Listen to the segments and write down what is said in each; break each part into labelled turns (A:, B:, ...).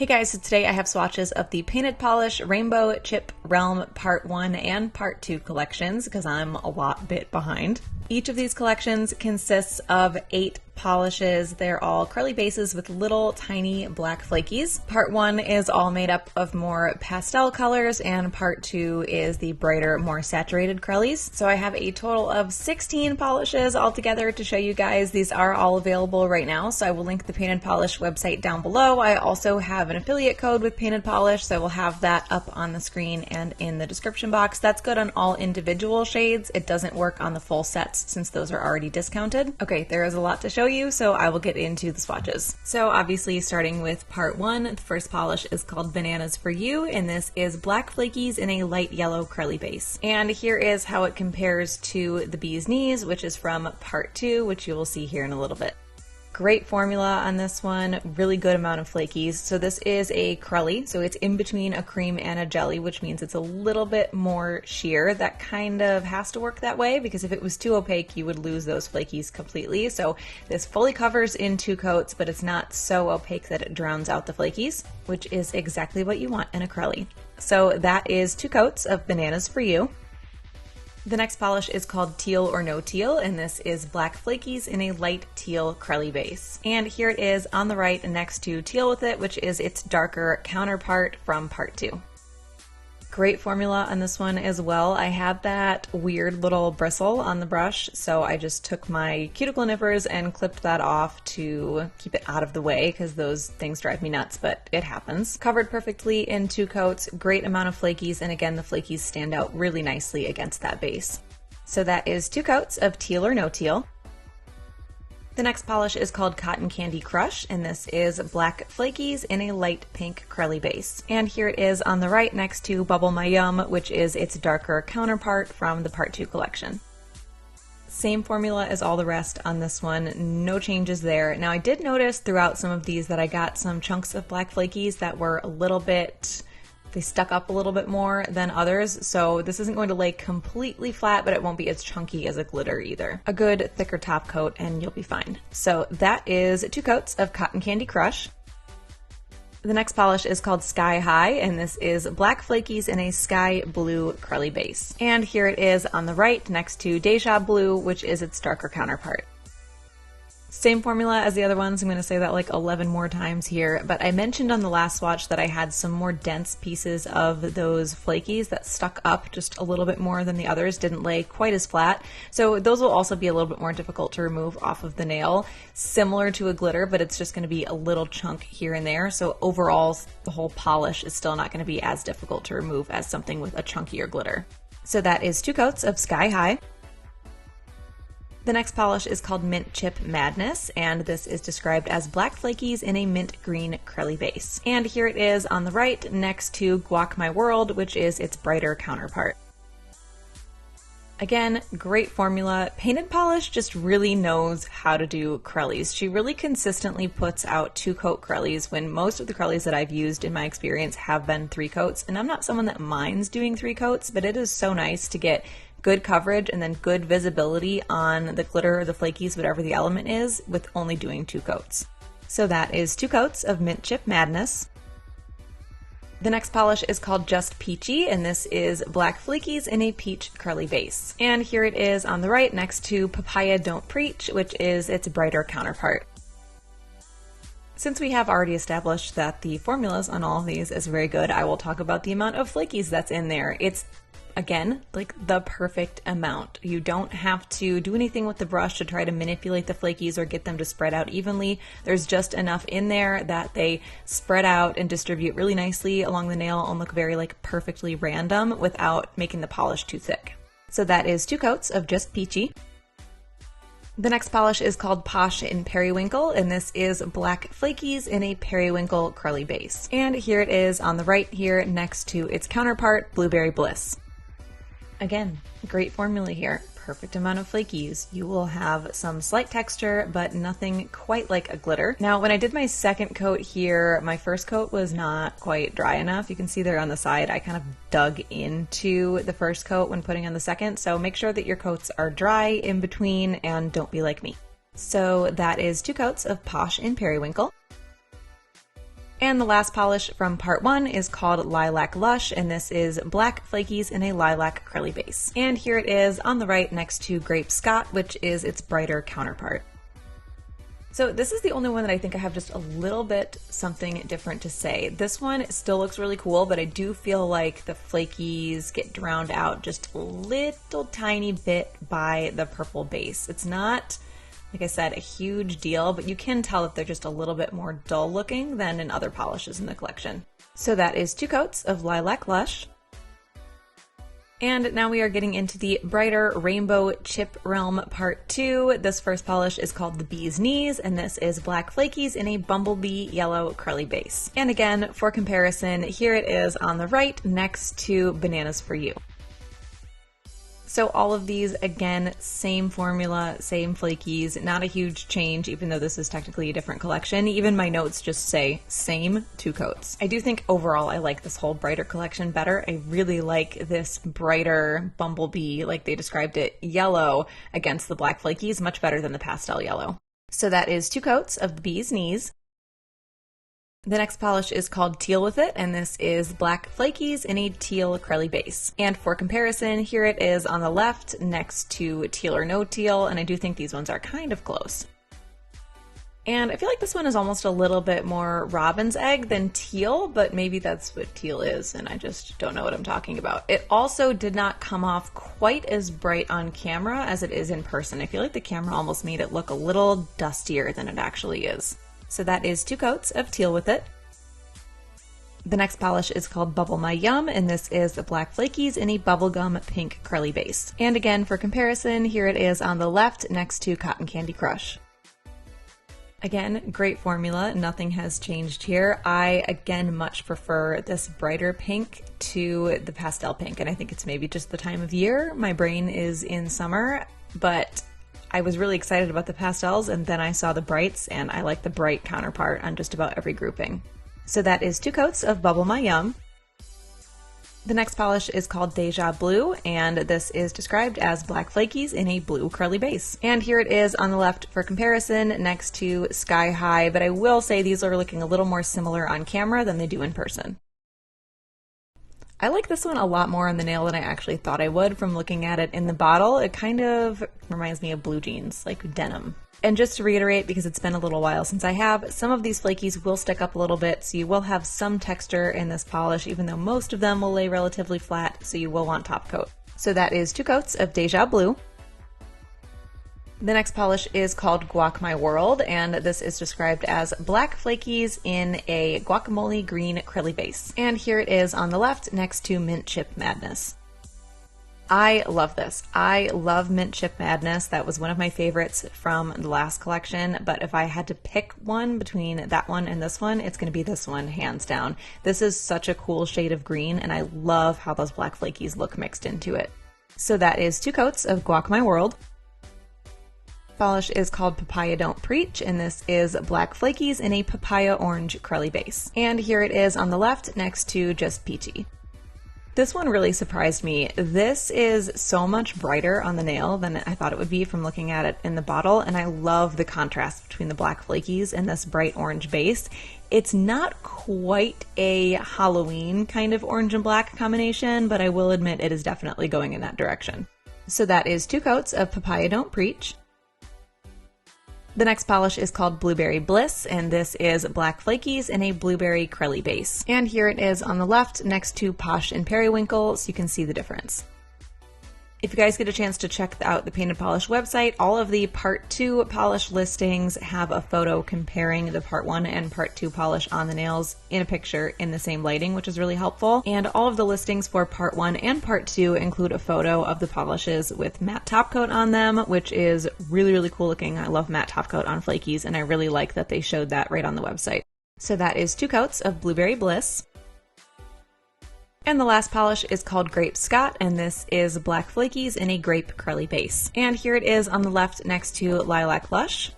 A: Hey guys, so today I have swatches of the Painted Polish Rainbow Chip Realm Part 1 and Part 2 collections because I'm a bit behind. Each of these collections consists of 8 polishes. They're all curly bases with little tiny black flakies. Part 1 is all made up of more pastel colors and Part 2 is the brighter, more saturated curlies. So I have a total of 16 polishes all together to show you guys. These are all available right now, so I will link the Painted Polish website down below. I also have an affiliate code with Painted Polish, so I will have that up on the screen and in the description box. That's good on all individual shades. It doesn't work on the full sets since those are already discounted. Okay, there is a lot to show you, so I will get into the swatches. So obviously starting with Part 1, the first polish is called Bananas for You, and this is black flakies in a light yellow curly base. And here is how it compares to the Bee's Knees, which is from Part 2, which you will see here in a little bit. Great formula on this one, really good amount of flakies. So this is a crully, so it's in between a cream and a jelly, which means it's a little bit more sheer. That kind of has to work that way because if it was too opaque, you would lose those flakies completely. So this fully covers in 2 coats, but it's not so opaque that it drowns out the flakies, which is exactly what you want in a crully. So that is 2 coats of Bananas for You. The next polish is called Teal or No Teal, and this is black flakies in a light teal curly base. And here it is on the right next to Teal With It, which is its darker counterpart from Part 2. Great formula on this one as well. I had that weird little bristle on the brush, so I just took my cuticle nippers and clipped that off to keep it out of the way because those things drive me nuts, but it happens. Covered perfectly in 2 coats, great amount of flakies, and again the flakies stand out really nicely against that base. So that is 2 coats of Teal or No Teal. The next polish is called Cotton Candy Crush, and this is black flakies in a light pink curly base. And here it is on the right next to Bubbly My Yum, which is its darker counterpart from the Part 2 collection. Same formula as all the rest on this one, no changes there. Now I did notice throughout some of these that I got some chunks of black flakies that were a little bit, they stuck up a little bit more than others, so this isn't going to lay completely flat, but it won't be as chunky as a glitter either. A good thicker top coat and you'll be fine. So that is 2 coats of Cotton Candy Crush. The next polish is called Sky High, and this is black flakies in a sky blue curly base. And here it is on the right next to Deja Blue, which is its darker counterpart. Same formula as the other ones. I'm going to say that like 11 more times here, but I mentioned on the last swatch that I had some more dense pieces of those flakies that stuck up just a little bit more than the others, didn't lay quite as flat. So those will also be a little bit more difficult to remove off of the nail, similar to a glitter, but it's just going to be a little chunk here and there. So overall, the whole polish is still not going to be as difficult to remove as something with a chunkier glitter. So that is 2 coats of Sky High. The next polish is called Mint Chip Madness, and this is described as black flakies in a mint green curly base. And here it is on the right next to Guac My World, which is its brighter counterpart. Again, great formula. Painted Polish just really knows how to do crullies. She really consistently puts out 2 coat crullies when most of the crullies that I've used in my experience have been 3 coats. And I'm not someone that minds doing 3 coats, but it is so nice to get good coverage and then good visibility on the glitter or the flakies, whatever the element is, with only doing 2 coats. So that is 2 coats of Mint Chip Madness. The next polish is called Just Peachy, and this is black flakies in a peach curly base. And here it is on the right next to Papaya Don't Preach, which is its brighter counterpart. Since we have already established that the formulas on all of these is very good, I will talk about the amount of flakies that's in there. It's again, like the perfect amount. You don't have to do anything with the brush to try to manipulate the flakies or get them to spread out evenly. There's just enough in there that they spread out and distribute really nicely along the nail and look very like perfectly random without making the polish too thick. So that is 2 coats of Just Peachy. The next polish is called Posh In Periwinkle, and this is black flakies in a periwinkle curly base. And here it is on the right here next to its counterpart, Blueberry Bliss. Again, great formula here. Perfect amount of flakies. You will have some slight texture, but nothing quite like a glitter. Now, when I did my second coat here, my first coat was not quite dry enough. You can see there on the side, I kind of dug into the first coat when putting on the second. So make sure that your coats are dry in between and don't be like me. So that is 2 coats of Posh In Periwinkle. And the last polish from part 1 is called Lilac Lush, and this is black flakies in a lilac curly base. And here it is on the right next to Grape Scott, which is its brighter counterpart. So this is the only one that I think I have just a little bit something different to say. This one still looks really cool, but I do feel like the flakies get drowned out just a little tiny bit by the purple base. It's not, like I said, a huge deal, but you can tell that they're just a little bit more dull looking than in other polishes in the collection. So that is 2 coats of Lilac Lush. And now we are getting into the brighter Rainbow Chip Realm Part 2. This first polish is called the Bee's Knees, and this is black flakies in a bumblebee yellow curly base. And again, for comparison, here it is on the right next to Bananas for You. So all of these, again, same formula, same flakies, not a huge change, even though this is technically a different collection. Even my notes just say same 2 coats. I do think overall I like this whole brighter collection better. I really like this brighter bumblebee, like they described it, yellow against the black flakies, much better than the pastel yellow. So that is 2 coats of the Bee's Knees. The next polish is called Teal With It, and this is black flakies in a teal curly base. And for comparison, here it is on the left next to Teal or No Teal, and I do think these ones are kind of close. And I feel like this one is almost a little bit more robin's egg than teal, but maybe that's what teal is, and I just don't know what I'm talking about. It also did not come off quite as bright on camera as it is in person. I feel like the camera almost made it look a little dustier than it actually is. So that is 2 coats of Teal With It. The next polish is called Bubbly My Yum, and this is the black flakies in a bubblegum pink curly base. And again, for comparison, here it is on the left next to Cotton Candy Crush. Again, great formula, nothing has changed here. I, again, much prefer this brighter pink to the pastel pink, and I think it's maybe just the time of year. My brain is in summer, but I was really excited about the pastels, and then I saw the brights, and I like the bright counterpart on just about every grouping. So that is 2 coats of Bubbly My Yum. The next polish is called Deja Blue, and this is described as black flakies in a blue curly base. And here it is on the left for comparison next to Sky High, but I will say these are looking a little more similar on camera than they do in person. I like this one a lot more on the nail than I actually thought I would from looking at it in the bottle. It kind of reminds me of blue jeans, like denim. And just to reiterate, because it's been a little while since I have, some of these flakies will stick up a little bit, so you will have some texture in this polish, even though most of them will lay relatively flat, so you will want top coat. So that is 2 coats of Deja Blue. The next polish is called Guac My World, and this is described as black flakies in a guacamole green curly base. And here it is on the left next to Mint Chip Madness. I love this. I love Mint Chip Madness. That was one of my favorites from the last collection, but if I had to pick one between that one and this one, it's going to be this one, hands down. This is such a cool shade of green, and I love how those black flakies look mixed into it. So that is 2 coats of Guac My World. Polish is called Papaya Don't Preach, and this is black flakies in a papaya orange curly base. And here it is on the left next to just Peachy. This one really surprised me. This is so much brighter on the nail than I thought it would be from looking at it in the bottle, and I love the contrast between the black flakies and this bright orange base. It's not quite a Halloween kind of orange and black combination, but I will admit it is definitely going in that direction. So that is 2 coats of Papaya Don't Preach. The next polish is called Blueberry Bliss, and this is black flakies in a blueberry curly base. And here it is on the left next to Posh In Periwinkle, so you can see the difference. If you guys get a chance to check out the Painted Polish website, all of the Part 2 polish listings have a photo comparing the Part 1 and Part 2 polish on the nails in a picture in the same lighting, which is really helpful. And all of the listings for Part 1 and Part 2 include a photo of the polishes with matte top coat on them, which is really, really cool looking. I love matte top coat on flakies, and I really like that they showed that right on the website. So that is 2 coats of Blueberry Bliss. And the last polish is called Grape Scott, and this is black flakies in a grape curly base. And here it is on the left next to Lilac Lush.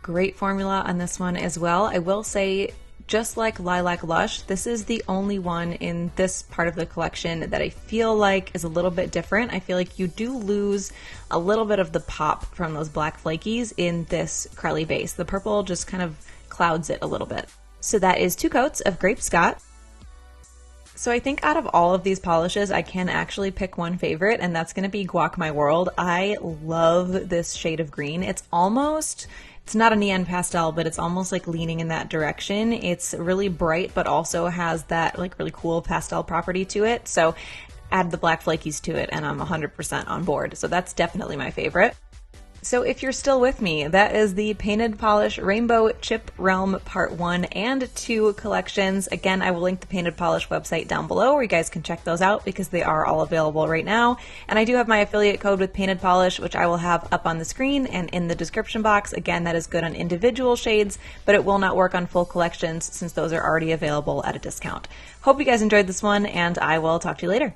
A: Great formula on this one as well. I will say, just like Lilac Lush, this is the only one in this part of the collection that I feel like is a little bit different. I feel like you do lose a little bit of the pop from those black flakies in this curly base. The purple just kind of clouds it a little bit. So that is 2 coats of Grape Scott. So I think out of all of these polishes, I can actually pick one favorite, and that's going to be Guac My World. I love this shade of green. It's not a neon pastel, but it's almost like leaning in that direction. It's really bright, but also has that like really cool pastel property to it. So add the black flakies to it, and I'm 100% on board. So that's definitely my favorite. So if you're still with me, that is the Painted Polish Rainbow Chip Realm Part 1 and 2 collections. Again, I will link the Painted Polish website down below where you guys can check those out because they are all available right now. And I do have my affiliate code with Painted Polish, which I will have up on the screen and in the description box. Again, that is good on individual shades, but it will not work on full collections since those are already available at a discount. Hope you guys enjoyed this one, and I will talk to you later.